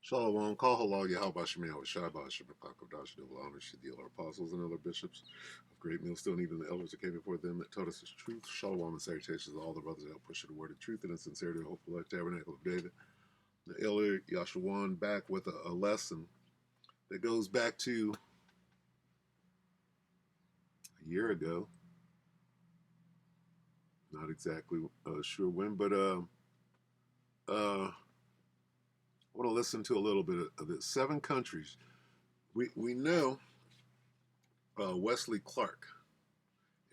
Shalom, call halal Yahweh Shemi Awashai Bashim Pakadash Double honor should the elder apostles and other bishops of great millstone, even the elders that came before them that taught us his truth. Shalom and salutations to all the brothers that help push the word of truth and in sincerity, hopeful like tabernacle of David. The elder Yashawan back with a lesson that goes back to a year ago. Not exactly sure when, but I want to listen to a little bit of it. 7 countries. We know Wesley Clark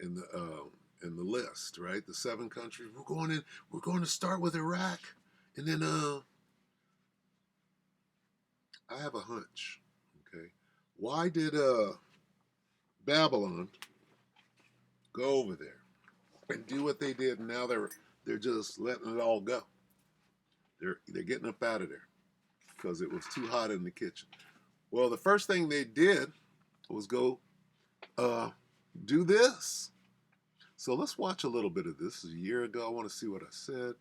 in the list, right? The 7 countries. We're going to start with Iraq, and then I have a hunch. Okay, why did Babylon go over there and do what they did? And now they're just letting it all go. They're getting up out of there because it was too hot in the kitchen. Well, the first thing they did was go do this. So let's watch a little bit of this. This is a year ago. I want to see what I said.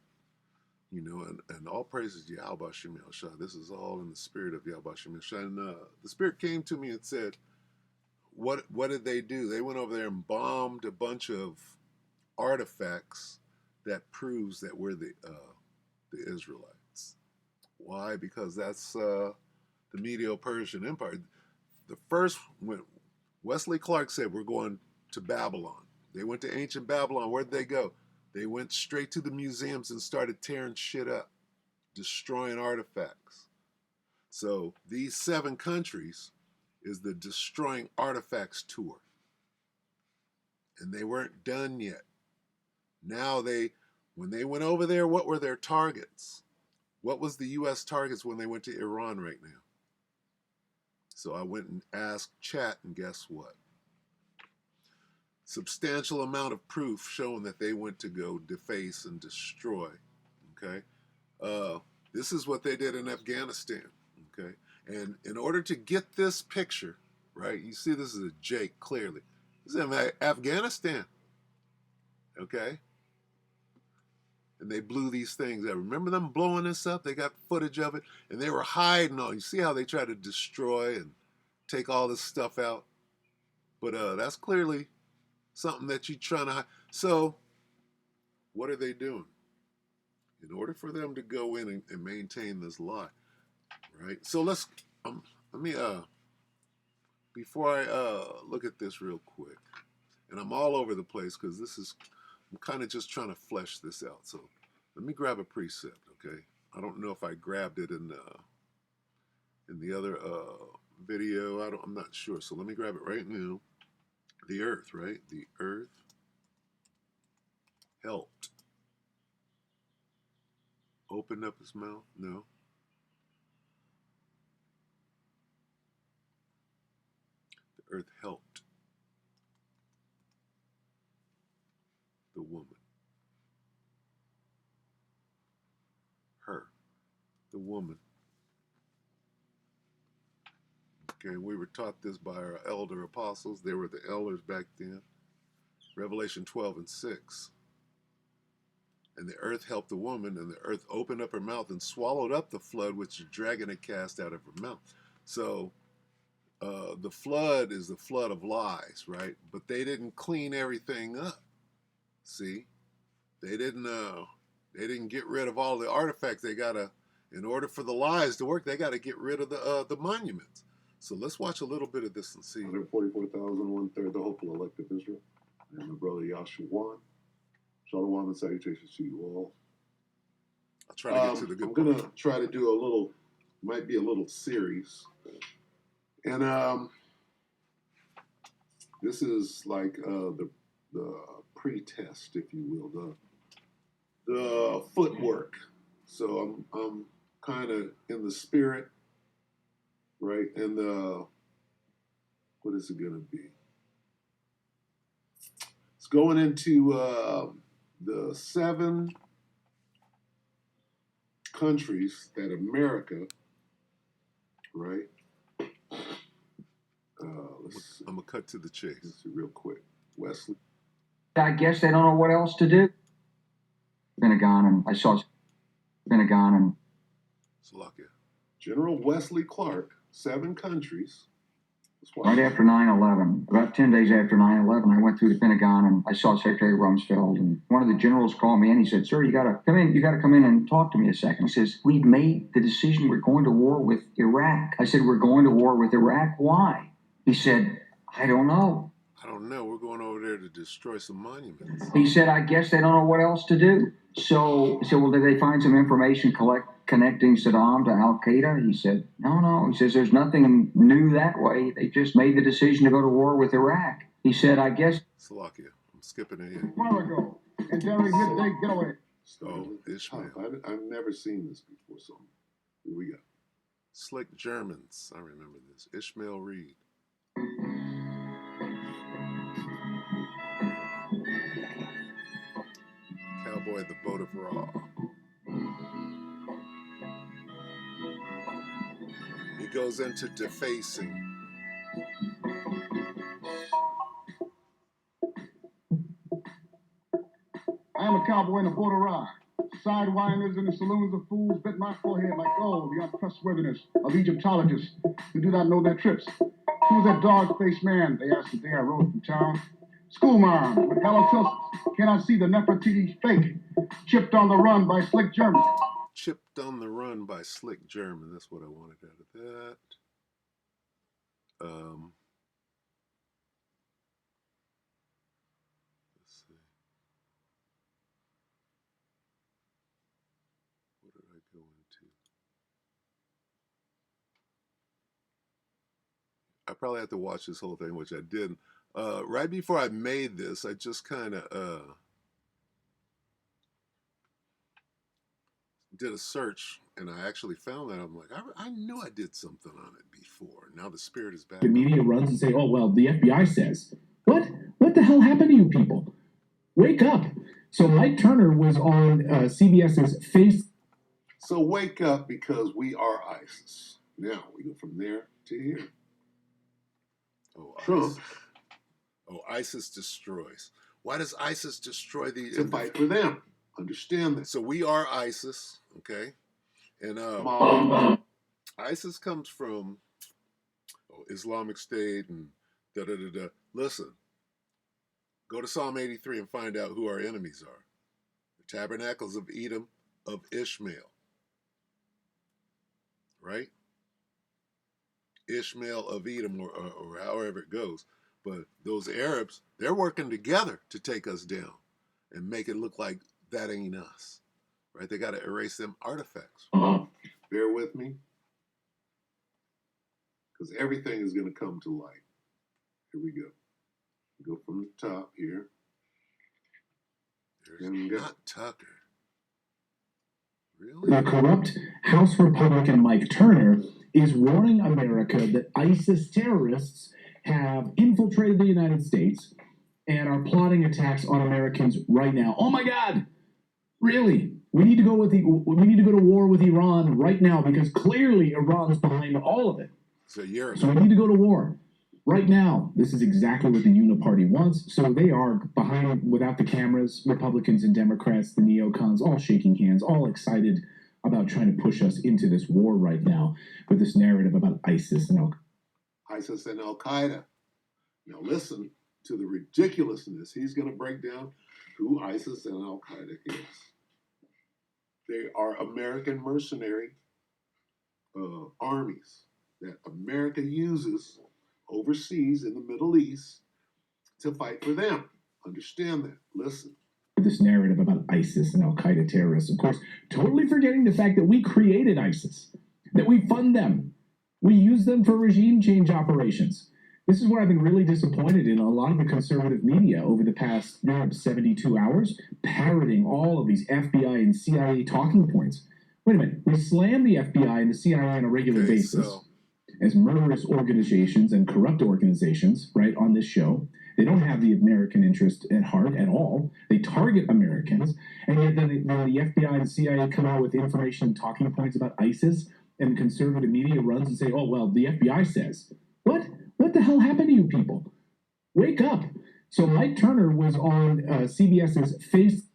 You know, and all praises to Yahweh Shem Shah. This is all in the spirit of Yahweh Shem Shah. And the spirit came to me and said, what did they do? They went over there and bombed a bunch of artifacts that proves that we're the Israelites. Why? Because that's the Medo-Persian Empire. The first, when Wesley Clark said, we're going to Babylon. They went to ancient Babylon. Where did they go? They went straight to the museums and started tearing shit up, destroying artifacts. So these 7 countries is the Destroying Artifacts Tour. And they weren't done yet. Now when they went over there, what were their targets? What was the U.S. targets when they went to Iran right now? So I went and asked chat, and guess what? Substantial amount of proof showing that they went to go deface and destroy. Okay, this is what they did in Afghanistan. Okay, and in order to get this picture, right, you see this is a Jake clearly. This is in Afghanistan. Okay, and they blew these things out. Remember them blowing this up? They got footage of it, and they were hiding all. You see how they try to destroy and take all this stuff out? But that's clearly something that you're trying to hide. So what are they doing? In order for them to go in and maintain this lie, right? So let me before I look at this real quick, and I'm all over the place because I'm kind of just trying to flesh this out. So let me grab a precept, okay? I don't know if I grabbed it in the other video. I'm not sure. So let me grab it right now. The earth, right? The earth helped. Opened up his mouth? No. The earth helped the woman. Her. The woman. Okay, we were taught this by our elder apostles. They were the elders back then. Revelation 12:6. And the earth helped the woman, and the earth opened up her mouth and swallowed up the flood which the dragon had cast out of her mouth. So the flood is the flood of lies, right? But they didn't clean everything up. See, they didn't get rid of all the artifacts. In order for the lies to work, they got to get rid of the monuments. So let's watch a little bit of this and see. 144,000, 1/3 the hopeful elect of Israel. And my brother Yashawan. Shalom and salutations to you all. I'll try to get to the good I'm going to try to do might be a little series. And this is like the pre-test, if you will, the footwork. So I'm kind of in the spirit, right? And what is it going to be? It's going into the 7 countries that America, right? I'm going to cut to the chase. Let's see real quick. Wesley. I guess they don't know what else to do. Pentagon, and I saw Pentagon and Salakia. General Wesley Clark, 7 countries. Right after 9/11, about 10 days after 9/11, I went through the Pentagon and I saw Secretary Rumsfeld, and one of the generals called me and he said, "Sir, you got to come in. You got to come in and talk to me a second." He says, "We've made the decision. We're going to war with Iraq." I said, "We're going to war with Iraq? Why?" He said, "I don't know." I don't know. We're going over there to destroy some monuments. He said, "I guess they don't know what else to do." So I said, "Well, did they find some information connecting Saddam to Al Qaeda?" He said, No. He says, "There's nothing new that way. They just made the decision to go to war with Iraq." He said, "I guess." Slovakia. I'm skipping ahead. While ago, and during midday getaway. Oh, Ishmael. I've never seen this before, so here we go. Slick Germans. I remember this. Ishmael Reed. Cowboy, the Boat of Ra. He goes into defacing. I am a cowboy in a border ride. Sidewinders in the saloons of fools bit my forehead like gold, the untrustworthiness of Egyptologists who do not know their trips. Who's that dog-faced man? They asked the day I rode from town. Schoolmarm with yellow tilts. Can I see the Nefertiti fake? Chipped on the run by slick German. Chipped on the Run by Slick German. That's what I wanted out of that. Let's see. What did I go into? I probably have to watch this whole thing, which I didn't. Right before I made this, I just kind of did a search, and I actually found that. I'm like, I knew I did something on it before. Now the spirit is back. The media runs and say, "Oh well, the FBI says." What the hell happened to you people? Wake up! So Mike Turner was on CBS's Face. So wake up, because we are ISIS. Now we go from there to here. Oh, Trump. ISIS. Oh, ISIS destroys. Why does ISIS destroy the? To fight for them. Understand that. So we are ISIS, okay, and ISIS comes from Islamic State and da da da da. Listen, go to Psalm 83 and find out who our enemies are. The tabernacles of Edom, of Ishmael, right? Ishmael of Edom, or however it goes. But those Arabs, they're working together to take us down and make it look like that ain't us, right? They got to erase them artifacts. Bear with me, because everything is going to come to light. Here we go. Go from the top here. There's not Tucker. Really? The corrupt House Republican Mike Turner is warning America that ISIS terrorists have infiltrated the United States and are plotting attacks on Americans right now. Oh my God! Really? We need to go to war with Iran right now, because clearly Iran's behind all of it. So we need to go to war right now. This is exactly what the Uniparty wants. So they are behind, without the cameras, Republicans and Democrats, the neocons, all shaking hands, all excited about trying to push us into this war right now with this narrative about ISIS and Al Qaeda. Now listen to the ridiculousness. He's going to break down who ISIS and Al Qaeda is. They are American mercenary armies that America uses overseas in the Middle East to fight for them. Understand that. Listen. This narrative about ISIS and Al Qaeda terrorists, of course, totally forgetting the fact that we created ISIS, that we fund them, we use them for regime change operations. This is where I've been really disappointed in a lot of the conservative media over the past 72 hours, parroting all of these FBI and CIA talking points. Wait a minute, we slam the FBI and the CIA on a regular basis as murderous organizations and corrupt organizations, right, on this show. They don't have the American interest at heart at all. They target Americans, and yet then the FBI and CIA come out with information and talking points about ISIS, and the conservative media runs and say, "Oh, well, the FBI says." What the hell happened to you people? Wake up. So Mike Turner was on CBS's Face.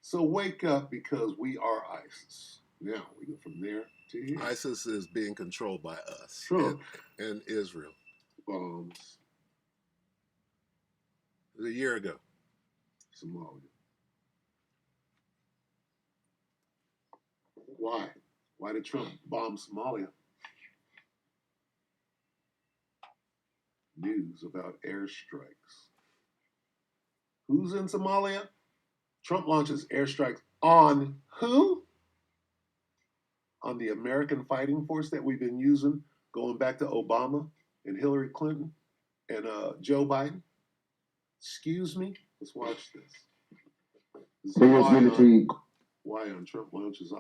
So wake up, because we are ISIS. Now we go from there to here. ISIS is being controlled by us Trump and Israel. bombs It was a year ago. Somalia. Why? Why did Trump bomb Somalia? News about airstrikes. Who's in Somalia? Trump launches airstrikes on who? On the American fighting force that we've been using going back to Obama and Hillary Clinton and Joe Biden. Excuse me? Let's watch this. This is why on Trump launches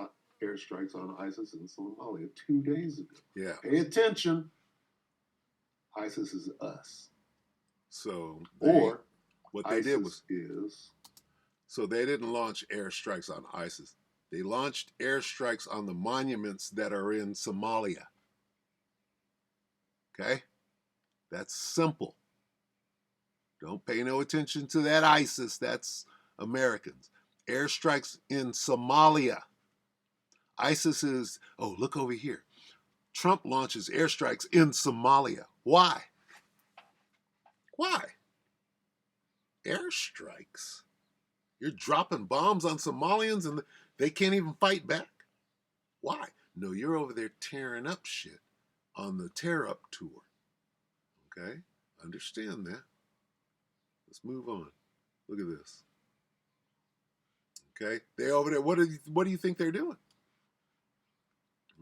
airstrikes on ISIS in Somalia 2 days ago. Yeah. Pay attention. ISIS is us. So Or what they ISIS did was, is so they didn't launch airstrikes on ISIS. They launched airstrikes on the monuments that are in Somalia. Okay? That's simple. Don't pay no attention to that ISIS. That's Americans. Airstrikes in Somalia. ISIS is, oh, look over here. Trump launches airstrikes in Somalia. Why? Why? Airstrikes? You're dropping bombs on Somalians and they can't even fight back? Why? No, you're over there tearing up shit on the tear up tour. Okay? Understand that. Let's move on. Look at this. Okay? They over there, what do you think they're doing?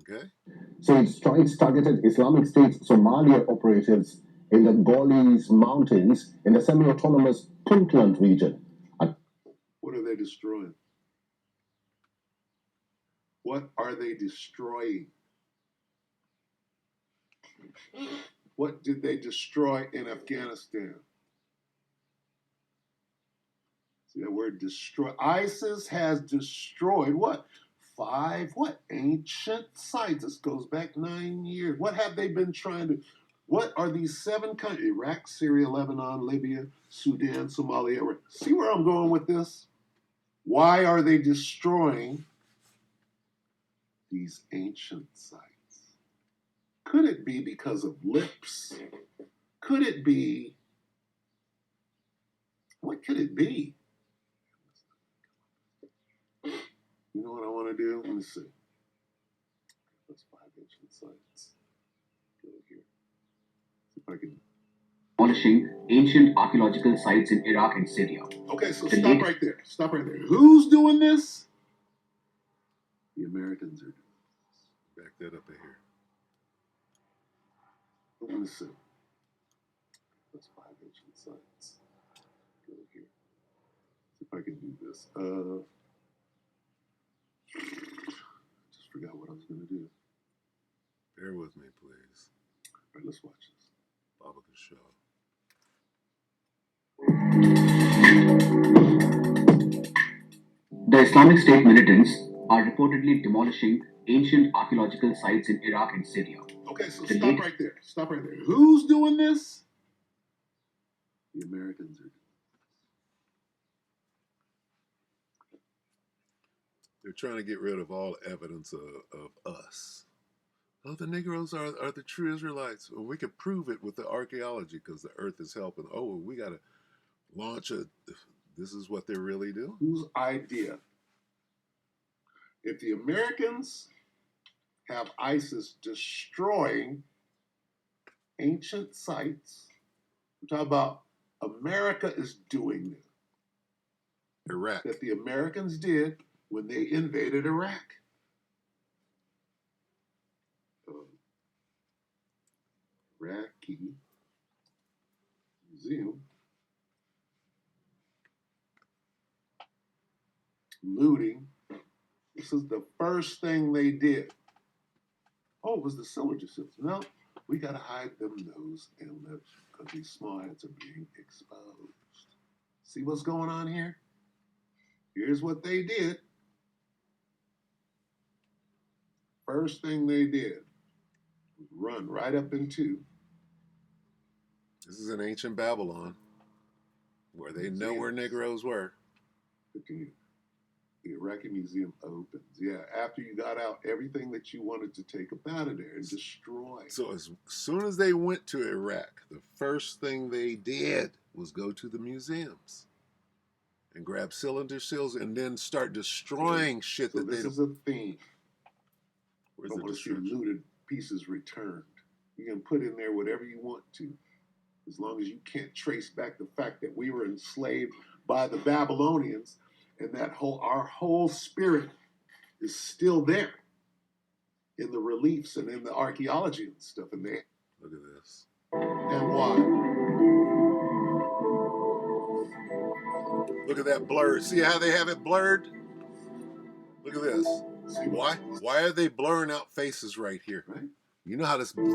Okay? So it strikes targeted Islamic State Somalia operatives in the Golis Mountains in the semi-autonomous Puntland region. what are they destroying? What are they destroying? What did they destroy in Afghanistan? See that word destroy. ISIS has destroyed what? 5 what? Ancient sites. This goes back 9 years. What have they been trying to? What are these 7 countries? Iraq, Syria, Lebanon, Libya, Sudan, Somalia. See where I'm going with this? Why are they destroying these ancient sites? Could it be because of lips? Could it be? What could it be? You know what I want to do? Let me see. That's 5 ancient sites. Go here. See if I can. Demolishing ancient archaeological sites in Iraq and Syria. Okay, so The stop late- right there. Stop right there. Who's doing this? The Americans are doing Back that up here. this. Let me see. That's 5 ancient sites. Go here. See if I can do this. Just forgot what I was going to do. Bear with me, please. All right, let's watch this. Baba the show. The Islamic State militants are reportedly demolishing ancient archaeological sites in Iraq and Syria. Okay, so The stop late- right there. Stop right there. Who's doing this? The Americans are doing They're trying to get rid of all evidence of us. Oh, the Negroes are the true Israelites. Well, we could prove it with the archaeology because the earth is helping. Oh, well, we got to launch a. This is what they're really doing. Whose idea? If the Americans have ISIS destroying ancient sites, we're talking about America is doing this. Iraq. That the Americans did when they invaded Iraq. Iraqi Museum. Looting. This is the first thing they did. Oh, it was the cylinder ships. No, we got to hide them nose and lips because these small heads are being exposed. See what's going on here? Here's what they did. First thing they did was run right up into. This is in ancient Babylon, where they know where Negroes were. Continue. The Iraqi Museum opens. Yeah, after you got out everything that you wanted to take up out of there and destroy. So as soon as they went to Iraq, the first thing they did was go to the museums and grab cylinder seals and then start destroying shit So that they this don't. is a theme. Where's I the want to see destruction? looted pieces returned. You can put in there whatever you want to, as long as you can't trace back the fact that we were enslaved by the Babylonians, and that our whole spirit is still there in the reliefs and in the archaeology and stuff. And they Look at this. and why? Look at that blur. See how they have it blurred? Look at this. See Why? Why are they blurring out faces right here? Right? You know how this fucking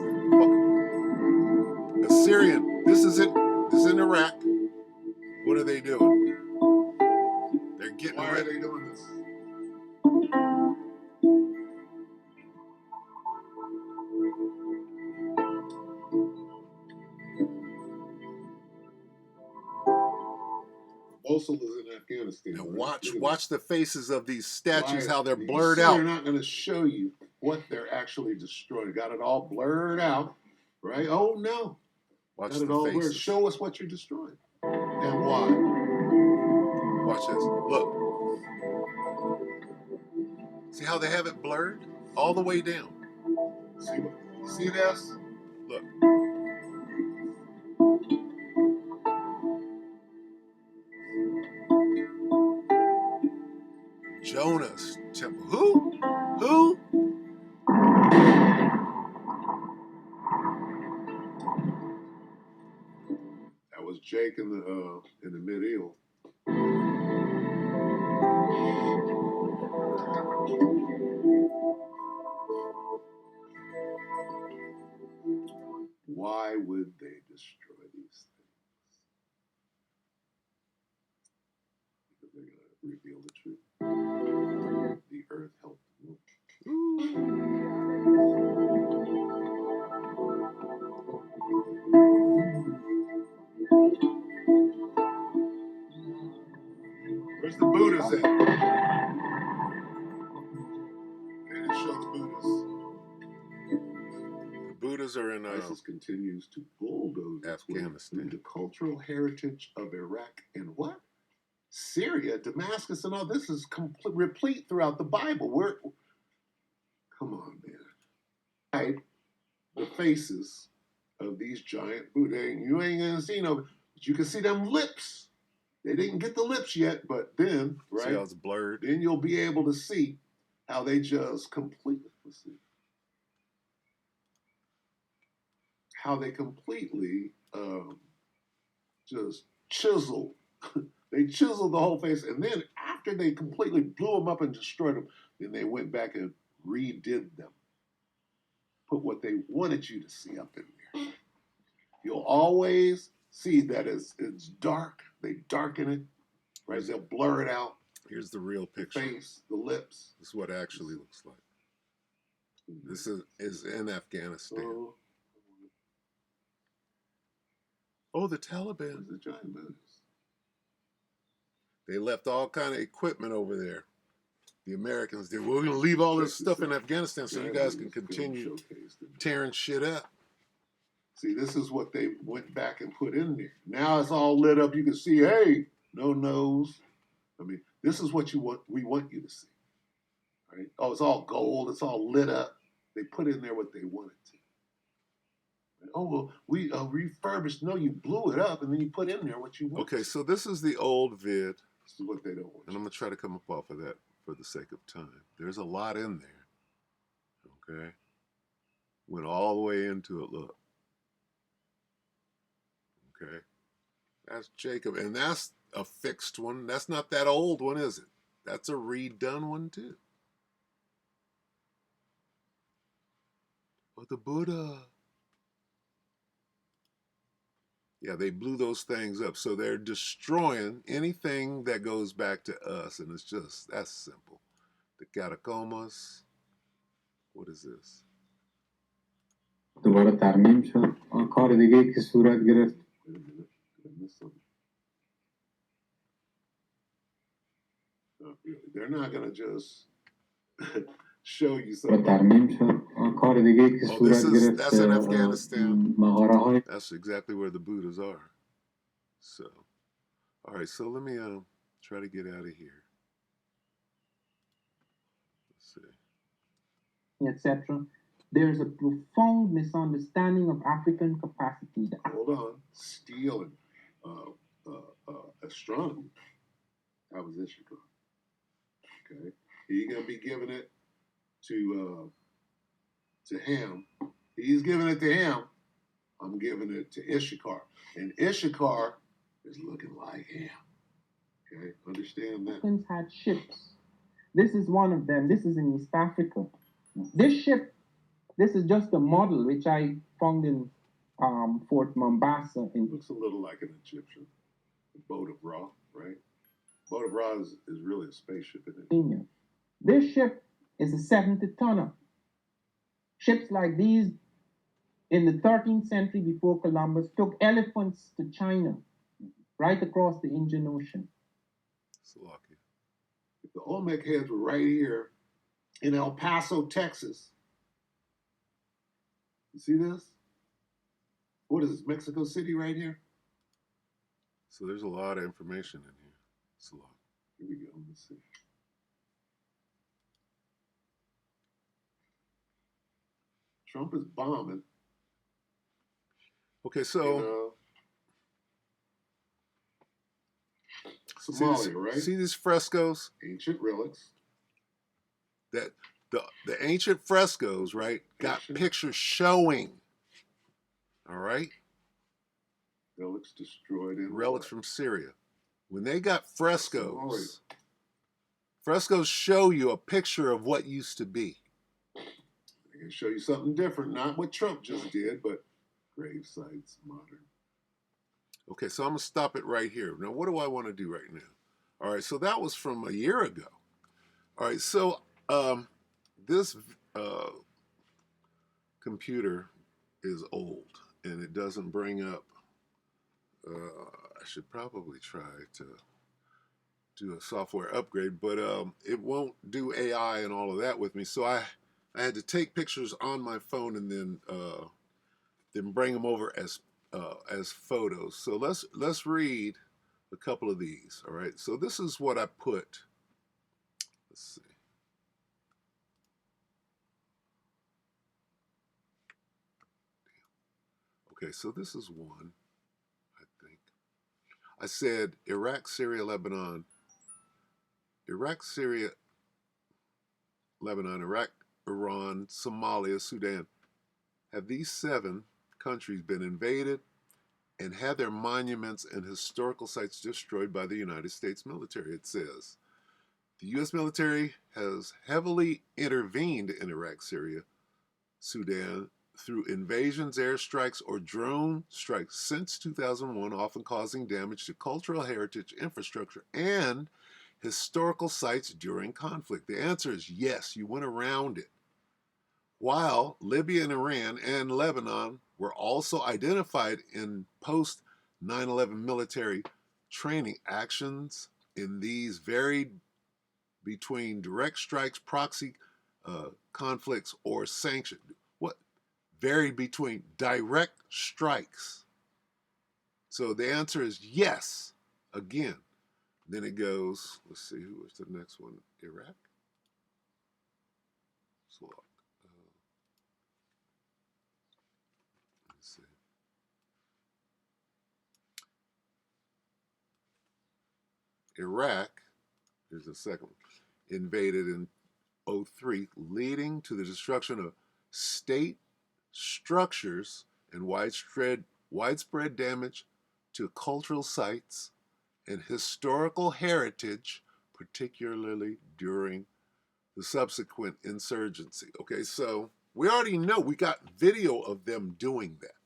Assyrian. This is it. This is in Iraq. What are they doing? They're getting Why are ready. they doing this? Mosul is in Afghanistan. Now right? watch Look at watch the faces of these statues, Why- how they're you blurred see, out. They're not going to show you what they're actually destroying. Got it all blurred out, right? Oh no, Watch got it the all blurred. faces. Show us what you're destroying and why. Watch this. Look. See how they have it blurred? All the way down. See this? Look. Jonah's temple. Who? Who? That was Jake in the medieval. Why would they destroy these things? Because they're going to reveal the truth. The earth helped them. Where's the Buddhas at? They didn't show the Buddhas. The Buddhas are in ISIS continues to bulldoze its way Afghanistan. through the cultural heritage of Iraq and what? Syria, Damascus, and all this is replete throughout the Bible. Come on, man. Right? The faces of these giant Buddha, you ain't gonna see no, but you can see them lips. They didn't get the lips yet, but then, See how right? it's blurred? Then you'll be able to see how they just completely, how they completely just chiseled. They chiseled the whole face, and then after they completely blew them up and destroyed them, then they went back and redid them. Put what they wanted you to see up in there. You'll always see that it's dark. They darken it, right? They'll blur it out. Here's the real The picture. face, the lips. This is what it actually looks like. This is in Afghanistan. Oh, the Taliban. The giant Buddhas. They left all kind of equipment over there. The Americans did. We're going to leave all this stuff in Afghanistan so you guys can continue tearing shit up. See, this is what they went back and put in there. Now it's all lit up. You can see, hey, no nose. I mean, this is what we want you to see. Right? Oh, it's all gold. It's all lit up. They put in there what they wanted to. Oh, well, we refurbished. No, you blew it up and then you put in there what you want. Okay, so this is the old vid. This is what they don't want. And I'm going to try to come up off of that for the sake of time. There's a lot in there. Okay? Went all the way into it. Look. Okay? That's Jacob. And that's a fixed one. That's not that old one, is it? That's a redone one, too. But the Buddha. Yeah, they blew those things up. So they're destroying anything that goes back to us. And it's just, that's simple. The catacombs. What is this? दोबारा तारमीम शद और कौर दिगे की सूरत गिरफ्त Wait a minute. Did I miss something? Not really. They're not gonna just show you و something. ترمیم شد کار دیگه که Oh, صورت گرفت that's in Afghanistan. مغاره های That's exactly where the Buddhas are. So, all right. So let me try to get out of here. Let's see. etc. There is a profound misunderstanding of African capacity. Hold on. Steel and astronomy. That was Ishikar. Okay. He's gonna be giving it to him. He's giving it to him. I'm giving it to Ishikar. And Ishikar is looking like him. Okay, understand that. Africans had ships. This is one of them. This is in East Africa. This ship, this is just a model which I found in Fort Mombasa in Looks a little like an Egyptian. The boat of Ra, right? Boat of Ra is really a spaceship, isn't it? Kenya. This ship is a 70-tonner. Ships like these in the 13th century before Columbus took elephants to China, right across the Indian Ocean. Slovakia. If the Olmec heads were right here in El Paso, Texas. You see this? What is this, Mexico City right here? So there's a lot of information in here. It's a lot. Here we go. Let's see. Trump is bombing. Okay, so You know, Somalia, right? See these frescoes? Ancient relics. That the ancient frescoes, right? Got Ancient. pictures showing. All right, Relics destroyed in relics what? from Syria. When they got frescoes, Somalia. frescoes show you a picture of what used to be. I can show you something different, not what Trump just did, but grave sites, modern. Okay, so I'm gonna stop it right here. Now, what do I want to do right now? All right, so that was from a year ago. All right, so this computer is old and it doesn't bring up. I should probably try to do a software upgrade, but it won't do AI and all of that with me. So I had to take pictures on my phone and then bring them over as photos. So let's read a couple of these. All right. So this is what I put. Let's see. Okay, so this is one, I think. I said Iraq, Syria, Lebanon. Iraq, Syria, Lebanon, Iraq, Iran, Somalia, Sudan. Have these 7 countries been invaded and had their monuments and historical sites destroyed by the United States military? It says the U.S. military has heavily intervened in Iraq, Syria, Sudan through invasions, airstrikes, or drone strikes since 2001, often causing damage to cultural heritage, infrastructure, and historical sites during conflict. The answer is yes, you went around it. While Libya and Iran and Lebanon were also identified in post 9/11 military training, actions in these varied between direct strikes, proxy conflicts, or sanctions. What varied between direct strikes? So the answer is yes. Again, then it goes. Let's see, who was the next one? Iraq. So, let's see. Iraq, here's the second one, invaded in 2003, leading to the destruction of state structures and widespread damage to cultural sites and historical heritage, particularly during the subsequent insurgency. Okay, so we already know, we got video of them doing that.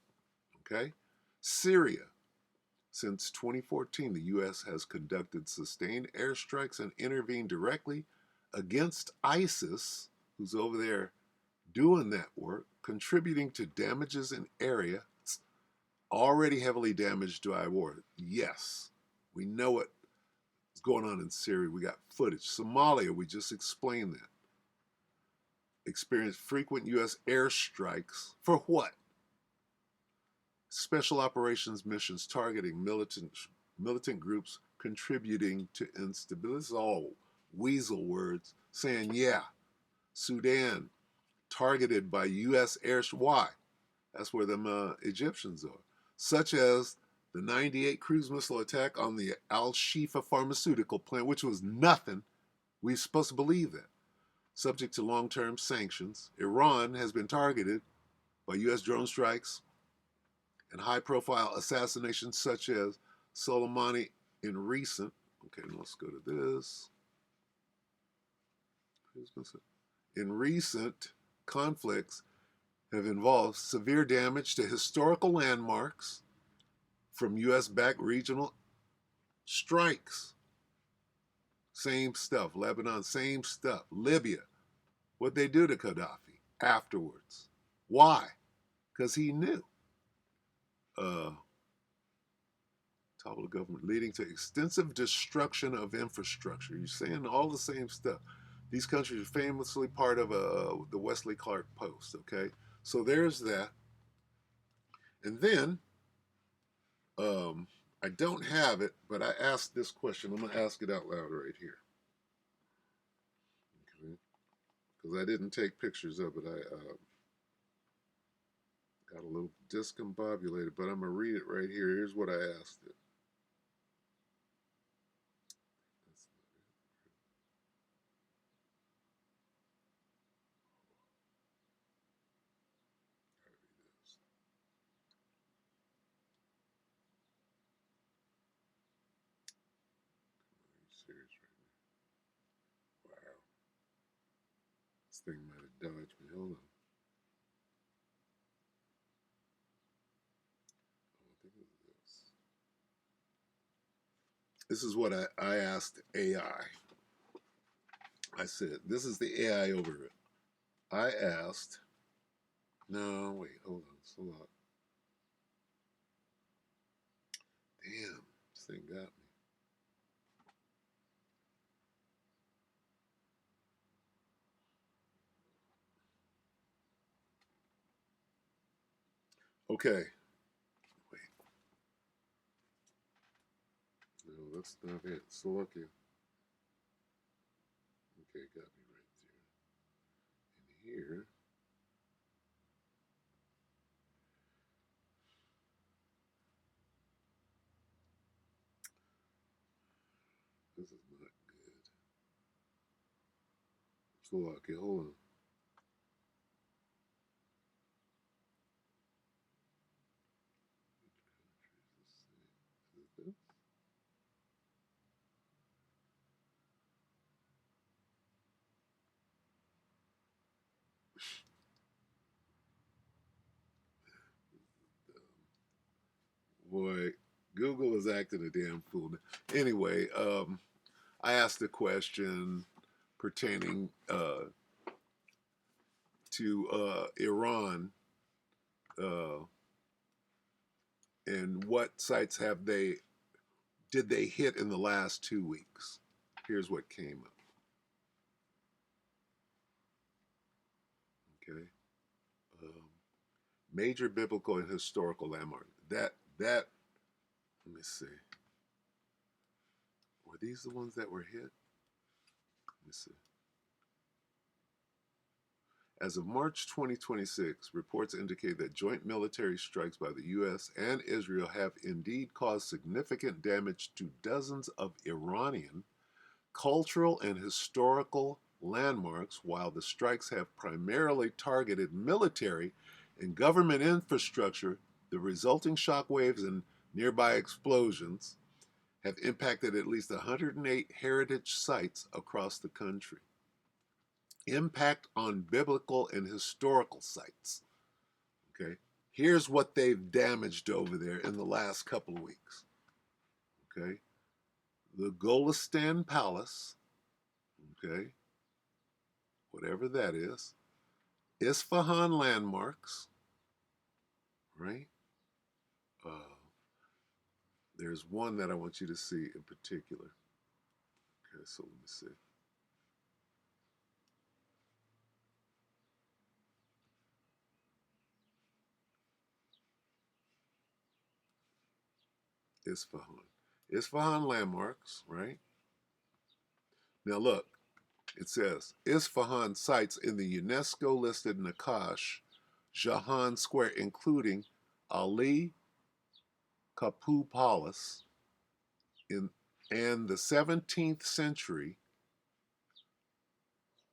Okay, Syria. Since 2014, the U.S. has conducted sustained airstrikes and intervened directly against ISIS, who's over there doing that work, contributing to damages in areas already heavily damaged by war. Yes, we know it. going on in Syria. We got footage. Somalia, we just explained that. Experienced frequent U.S. airstrikes. For what? Special operations missions targeting militant groups contributing to instability. This is all weasel words saying, yeah, Sudan targeted by U.S. air. Why? That's where them Egyptians are. Such as the 98 cruise missile attack on the Al-Shifa pharmaceutical plant, which was nothing. We're supposed to believe that. Subject to long-term sanctions, Iran has been targeted by U.S. drone strikes and high-profile assassinations such as Soleimani in recent. Okay, let's go to this. In recent conflicts have involved severe damage to historical landmarks from U.S.-backed regional strikes. Same stuff. Lebanon, same stuff. Libya. What'd they do to Gaddafi afterwards? Why? Because he knew. Topple the government, leading to extensive destruction of infrastructure. You're saying all the same stuff. These countries are famously part of the Wesley Clark Post, okay? So there's that. And then, I don't have it, but I asked this question. I'm going to ask it out loud right here. Okay? Because I didn't take pictures of it. I got a little discombobulated, but I'm going to read it right here. Here's what I asked it. Serious right now. Wow. This thing might have dodged me. Hold on. I think it was this. This is what I asked AI. I said, this is the AI over it. I asked, no, wait, hold on. It's a lot. Damn, this thing got me. Okay. Wait. No, that's not it. Slovakia. Okay, got me right there. And here. This is not good. Slovakia, hold on. Is it this? Boy, Google is acting a damn fool. Anyway, I asked a question pertaining to Iran and what sites did they hit in the last 2 weeks? Here's what came up. Okay, major biblical and historical landmark. That let me see. Were these the ones that were hit? Let me see. As of March 2026, reports indicate that joint military strikes by the U.S. and Israel have indeed caused significant damage to dozens of Iranian cultural and historical landmarks, while the strikes have primarily targeted military and government infrastructure. The resulting shockwaves and nearby explosions have impacted at least 108 heritage sites across the country. Impact on biblical and historical sites. Okay, here's what they've damaged over there in the last couple of weeks. Okay, the Golestan Palace. Okay, whatever that is. Isfahan landmarks. Right. There's one that I want you to see in particular. Okay, so let me see. Isfahan. Isfahan landmarks, right? Now look, it says Isfahan sites in the UNESCO listed Naqash Jahan Square, including Ali Kapu Palace and the 17th century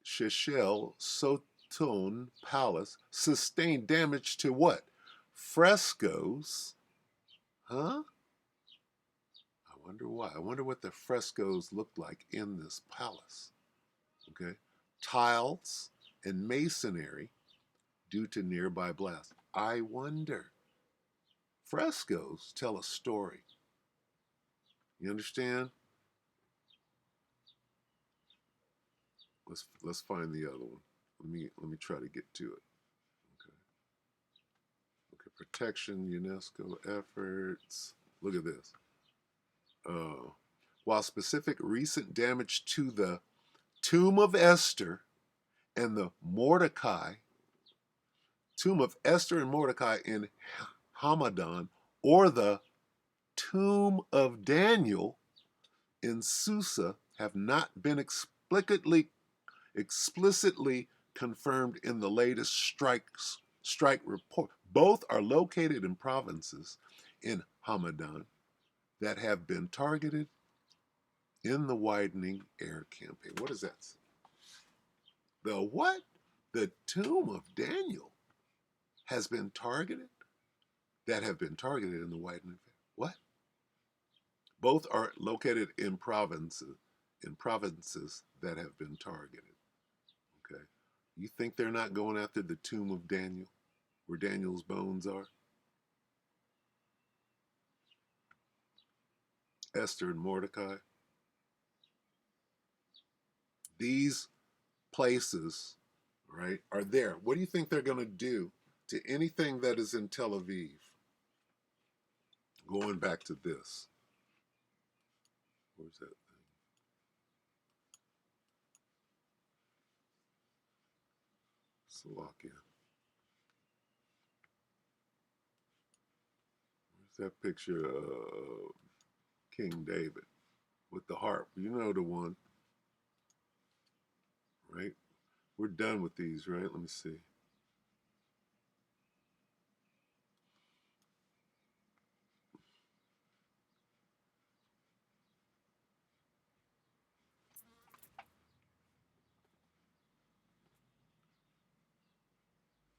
Shishel Soton Palace, sustained damage to what? Frescoes? Huh? I wonder why. I wonder what the frescoes looked like in this palace. Okay. Tiles and masonry due to nearby blasts. I wonder. Frescoes tell a story. You understand? Let's find the other one. Let me try to get to it. Okay. Okay. Protection, UNESCO efforts. Look at this. While specific recent damage to the Tomb of Esther and the Tomb of Esther and Mordecai in Hamadan, or the Tomb of Daniel in Susa have not been explicitly confirmed in the latest strike report. Both are located in provinces in Hamadan that have been targeted in the widening air campaign. What is that? The what? The Tomb of Daniel has been targeted? That have been targeted in the widening air. What? Both are located in provinces that have been targeted. Okay. You think they're not going after the Tomb of Daniel, where Daniel's bones are? Esther and Mordecai. These places, right, are there. What do you think they're going to do to anything that is in Tel Aviv? Going back to this. Where's that thing? Slovakia. Where's that picture of King David with the harp? You know the one, right? We're done with these, right? Let me see.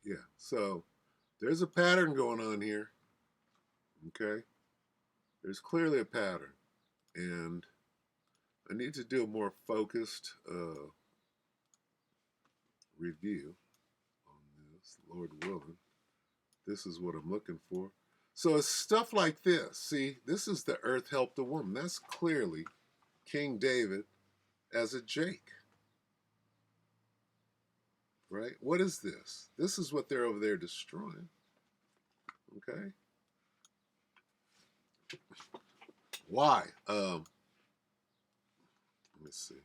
Yeah, so there's a pattern going on here, okay? There's clearly a pattern, and I need to do a more focused review on this, Lord willing. This is what I'm looking for. So it's stuff like this. See, this is the earth helped the woman. That's clearly King David as a Jake. Right? What is this? This is what they're over there destroying. Okay? Why? Let me see.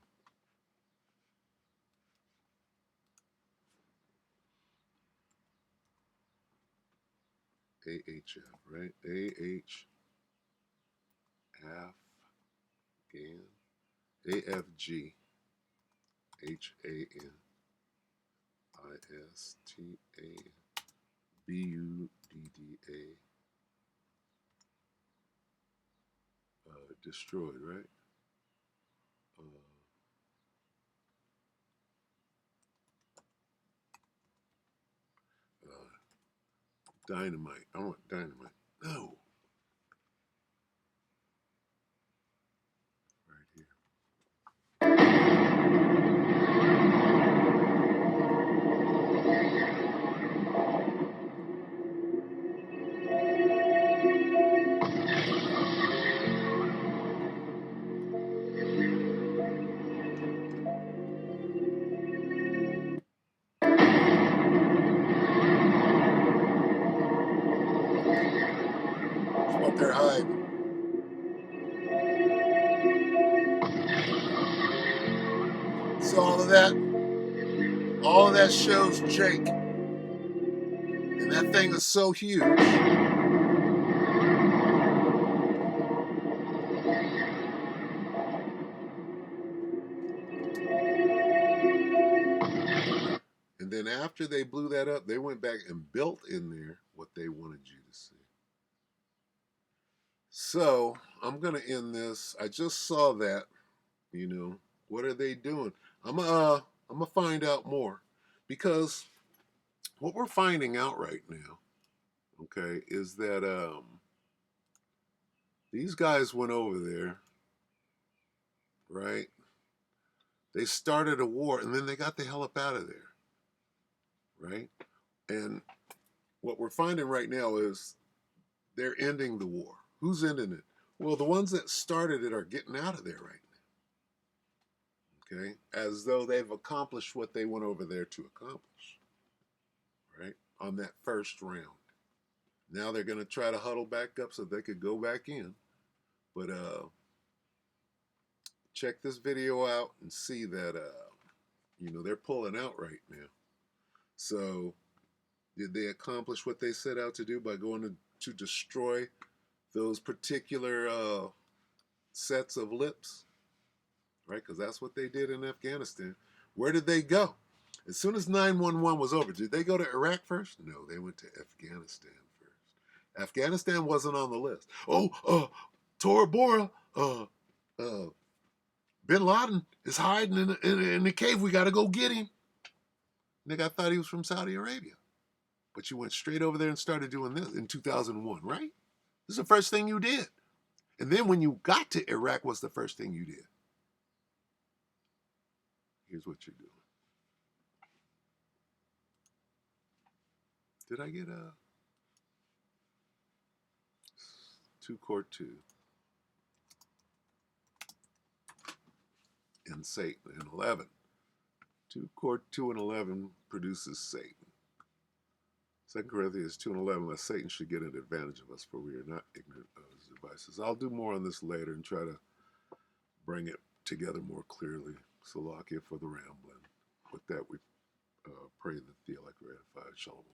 AHF, right? Afghan, AFG, HANISTABUDDA, destroyed, right? Dynamite. I want dynamite. No. Right here. What they're hiding. of that shows Jake. And that thing is so huge. And then after they blew that up, they went back and built in there what they wanted you to see. So I'm gonna end this. I just saw that. You know, what are they doing? I'm gonna find out more, because what we're finding out right now, okay, is that these guys went over there, right? They started a war and then they got the hell up out of there, right? And what we're finding right now is they're ending the war. Who's ending it? Well, the ones that started it are getting out of there right now, okay? As though they've accomplished what they went over there to accomplish, right? On that first round. Now they're going to try to huddle back up so they could go back in. But check this video out and see that, you know, they're pulling out right now. So did they accomplish what they set out to do by going to destroy those particular sets of lips? Right? Because that's what they did in Afghanistan. Where did they go? As soon as 9/11 was over, did they go to Iraq first? No, they went to Afghanistan first. Afghanistan wasn't on the list. Oh, Tora Bora, Bin Laden is hiding in the cave. We got to go get him. Nigga, I thought he was from Saudi Arabia. But you went straight over there and started doing this in 2001, right? This is the first thing you did. And then when you got to Iraq, what's the first thing you did? Here's what you're doing. Did I get a 2 Court 2 and Satan and 11? 2 Court 2 and 11 produces Satan. 2 Corinthians 2 and 11, lest Satan should get an advantage of us, for we are not ignorant of his devices. I'll do more on this later and try to bring it together more clearly. Salakia for the rambling. With that, we pray that the elect ratified. Shalom.